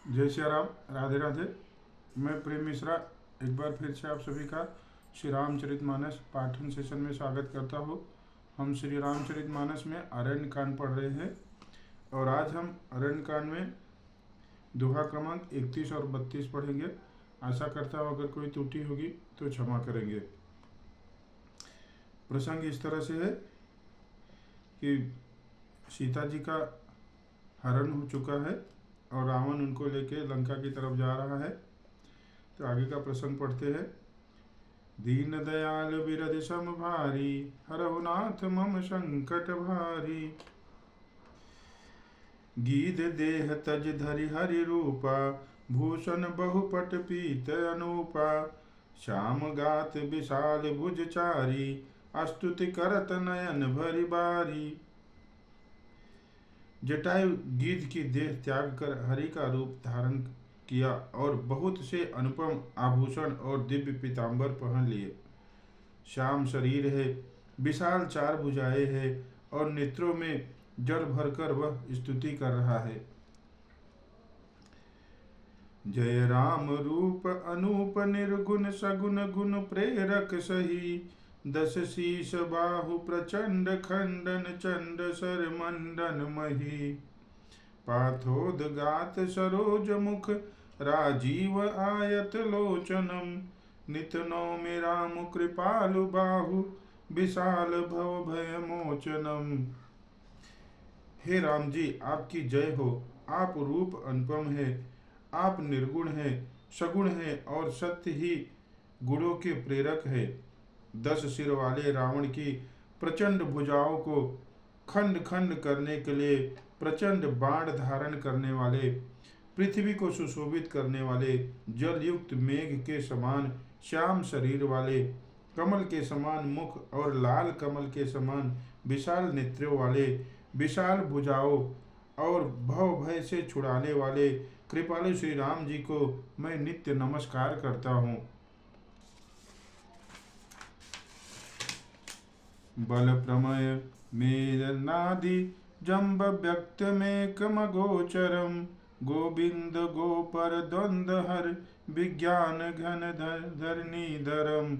जय श्री राम। राधे राधे। मैं प्रेम मिश्रा एक बार फिर से आप सभी का श्री रामचरितमानस पाठन सेशन में स्वागत करता हूँ। हम श्री रामचरितमानस में अरण्य कांड पढ़ रहे हैं और आज हम अरण्य कांड में दोहा क्रमांक 31 और 32 पढ़ेंगे। आशा करता हूँ अगर कोई त्रुटि होगी तो क्षमा करेंगे। प्रसंग इस तरह से है कि सीता जी का हरण हो चुका है और रावण उनको लेके लंका की तरफ जा रहा है। तो आगे का प्रसंग पढ़ते हैं। दीन दयाल बिरध सम भारी, हरहु नाथ मम संकट भारी। गीध देह तज धरि हरि रूपा, भूषण बहुपट पीत अनूपा। श्याम गात विशाल भुज चारी, अस्तुति करत नयन भरि बारी। जटायु गीध की देह त्याग कर हरि का रूप धारण किया और बहुत से अनुपम आभूषण और दिव्य पीताम्बर पहन लिए। श्याम शरीर है, विशाल चार भुजाएं है और नेत्रों में जल भरकर वह स्तुति कर रहा है। जय राम रूप अनूप निर्गुण सगुण गुण प्रेरक सही। दस शीश बाहु प्रचंड खंडन चंड सर मंडन मही। पाथोद गात सरोज मुख, राजीव आयत लोचनम। नित नौमि राम कृपालु बाहु, विशाल भव भय मोचनम। हे राम जी, आपकी जय हो। आप रूप अनुपम है, आप निर्गुण है, सगुण है और सत्य ही गुणों के प्रेरक है। 10 सिर वाले रावण की प्रचंड भुजाओं को खंड खंड करने के लिए प्रचंड बाण धारण करने वाले, पृथ्वी को सुशोभित करने वाले, जल युक्त मेघ के समान श्याम शरीर वाले, कमल के समान मुख और लाल कमल के समान विशाल नेत्रों वाले, विशाल भुजाओं और भव भय से छुड़ाने वाले कृपालु श्री राम जी को मैं नित्य नमस्कार करता हूँ। बल प्रमय मेरनादि जम्ब व्यक्त में कमगोचरम। गोविंद गोपर द्वंद हर, विज्ञान घन धरणीधरम।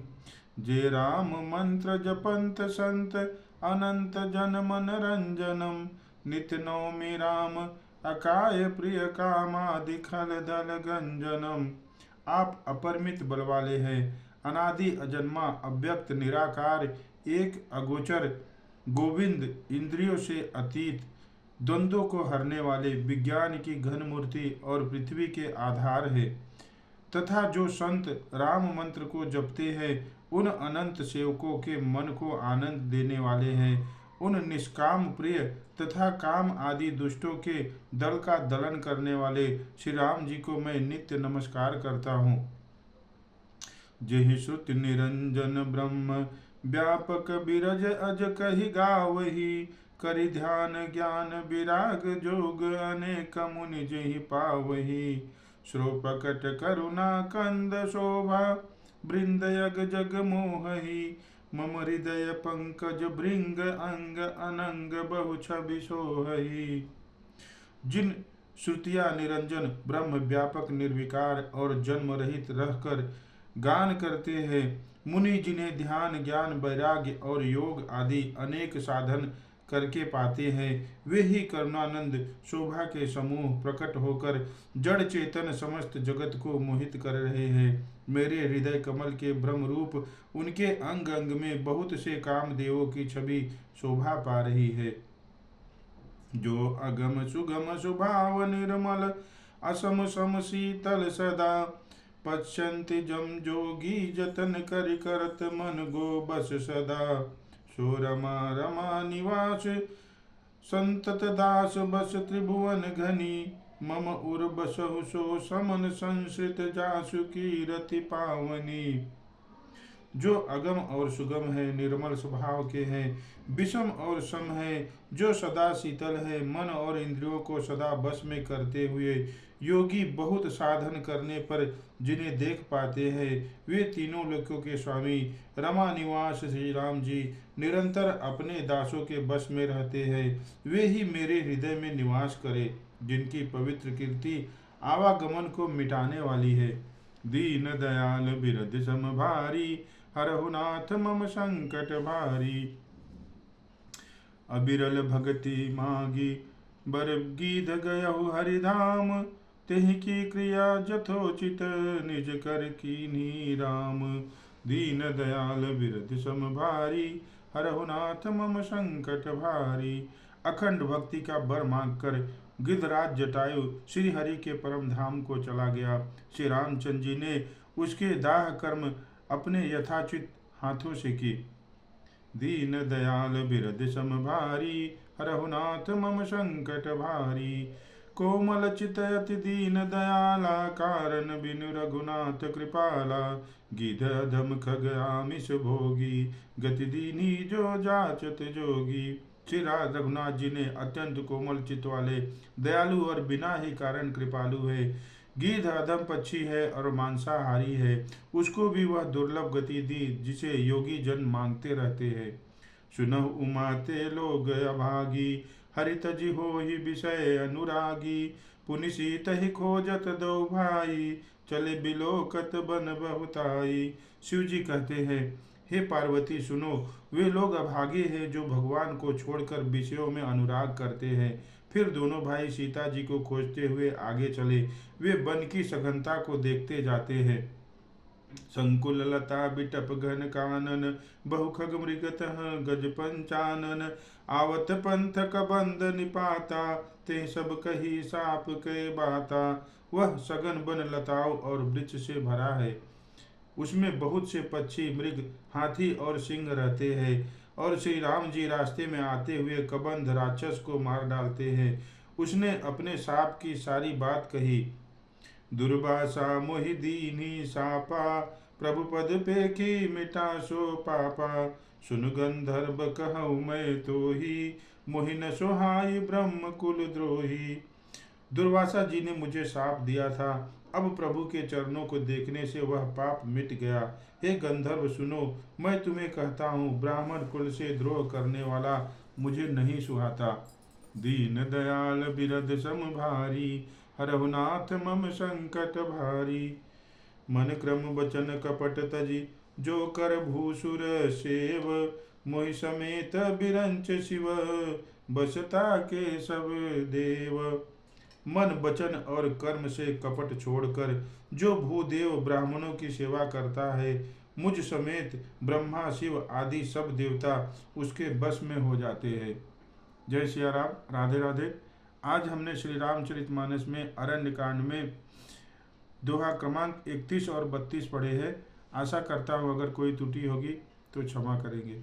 जे राम मंत्र जपंत संत, अनंत जन मन रंजनम। नित नौमि राम अकाय प्रिय कामादि खल दल गंजनम। आप अपरिमित बल वाले हैं, अनादि अजन्मा अव्यक्त निराकार एक अगोचर, गोविंद इंद्रियों से अतीत, द्वंद्वों को हरने वाले, विज्ञान की घन मूर्ति और पृथ्वी के आधार है। तथा जो संत राम मंत्र को जपते हैं उन अनंत सेवकों के मन को आनंद देने वाले हैं। उन निष्काम प्रिय तथा काम आदि दुष्टों के दल का दलन करने वाले श्री राम जी को मैं नित्य नमस्कार करता हूँ। जेहि श्रुति निरंजन ब्रह्म, व्यापक बिरज अज कहि गावही। करि ध्यान ज्ञान विराग जोग, अनेक मुनि जेहि पावही। श्रोपकट करुणा कंद शोभा, बृंद यग जग मोहही। मम हृदय पंकज भृंग, अंग अनंग बहु छवि सोहही। जिन श्रुतियाँ निरंजन ब्रह्म व्यापक निर्विकार और जन्म रहित रहकर गान करते हैं, मुनि जिन्हें ध्यान ज्ञान वैराग्य और योग आदि अनेक साधन करके पाते हैं, वे ही करुणानंद शोभा के समूह प्रकट होकर जड़ चेतन समस्त जगत को मोहित कर रहे हैं। मेरे हृदय कमल के ब्रह्म रूप उनके अंग अंग में बहुत से कामदेवों की छवि शोभा पा रही है। जो अगम सुगम सुभाव निर्मल, असम सम शीतल सदा। पश्यन्ति जम जोगी जतन करि, करत मन गो बस सदा। सो रमा रमा निवास, संतत दास बस त्रिभुवन घनी। मम उर बसहु सो समन, संसृत जासु की रति पावनी। जो अगम और सुगम है, निर्मल स्वभाव के हैं, विषम और सम है, जो सदा शीतल है, मन और इंद्रियों को सदा बस में करते हुए, योगी बहुत साधन करने पर जिन्हें देख पाते हैं, वे तीनों लोकों के स्वामी रमा निवास श्री राम जी निरंतर अपने दासों के बस में रहते हैं। वे ही मेरे हृदय में निवास करें, जिनकी पवित्र कीर्ति आवागमन को मिटाने वाली है। दीन दयाल बिरद सम भारी, हरहु नाथ मम संकट भारी। अबिरल भगति मागी, बर गीध गयहु हरिधाम, तेहि की क्रिया जथोचित, निज कर कीन्ही राम। दीन दयाल बिरद सम भारी, हरहु नाथ मम संकट भारी। अखंड भक्ति का बर मांग कर गिद्धराज जटायु श्री हरि के परम धाम को चला गया। श्री रामचंद्र जी ने उसके दाह कर्म अपने यथाचित हाथों से किए। दीन दयाल बिरद सम भारी, हरहु नाथ मम संकट भारी। कोमल चित अति दीन दयाला, कारण बिनु रघुनाथ कृपाला। गिध अधम खग आमिष भोगी, गति दीनी जो जाचत जोगी। श्री रघुनाथ जी ने अत्यंत कोमल चित्त वाले, दयालु और बिना ही कारण कृपालु है। गिद्ध अधम पक्षी है और मांसाहारी है, उसको भी वह दुर्लभ गति दी जिसे योगी जन मांगते रहते हैं। सुनहु उमाते लोग अभागी, हरि तजि होहि विषय अनुरागी। पुनि सीत ही खोजत दो भाई, चले बिलोकत बन बहुताई। शिव जी कहते हैं, हे पार्वती सुनो, वे लोग अभागे हैं जो भगवान को छोड़कर विषयों में अनुराग करते हैं। फिर दोनों भाई सीता जी को खोजते हुए आगे चले। वे वन की सघनता को देखते जाते हैं। संकुल लता बिटप घन कानन, बहु खग मृगतः गज पंचानन। आवत पंथ कबंद निपाता, ते सब कही साप के बाता। वह सघन वन लताओं और वृक्ष से भरा है, उसमें बहुत से पक्षी, मृग, हाथी और सिंह रहते हैं। और श्री राम जी रास्ते में आते हुए कबंध राक्षस को मार डालते हैं। उसने अपने साप की सारी बात कही। दुर्वासा मोहि दीनी सापा, प्रभु पद पे की मिटा सो पापा। सुन गंधर्व कहूँ मैं तो ही, मोहि न सोहाई ब्रह्म कुल द्रोही। दुर्वासा जी ने मुझे साप दिया था, अब प्रभु के चरणों को देखने से वह पाप मिट गया। हे गंधर्व सुनो, मैं तुम्हें कहता हूँ, ब्राह्मण कुल से द्रोह करने वाला मुझे नहीं सुहाता। दीन दयाल बिरद सम भारी, हरहु नाथ मम संकट भारी। मन क्रम वचन कपट तजी, जो कर भूसुर सेव। मोहि समेत बिरंच शिव, बसता के सब देव। मन वचन और कर्म से कपट छोड़कर जो भूदेव ब्राह्मणों की सेवा करता है, मुझ समेत ब्रह्मा शिव आदि सब देवता उसके बस में हो जाते हैं। जय सिया राम, राधे राधे। आज हमने श्री रामचरितमानस में अरण्य कांड में दोहा क्रमांक 31 और 32 पढ़े हैं। आशा करता हूँ अगर कोई त्रुटि होगी तो क्षमा करेंगे।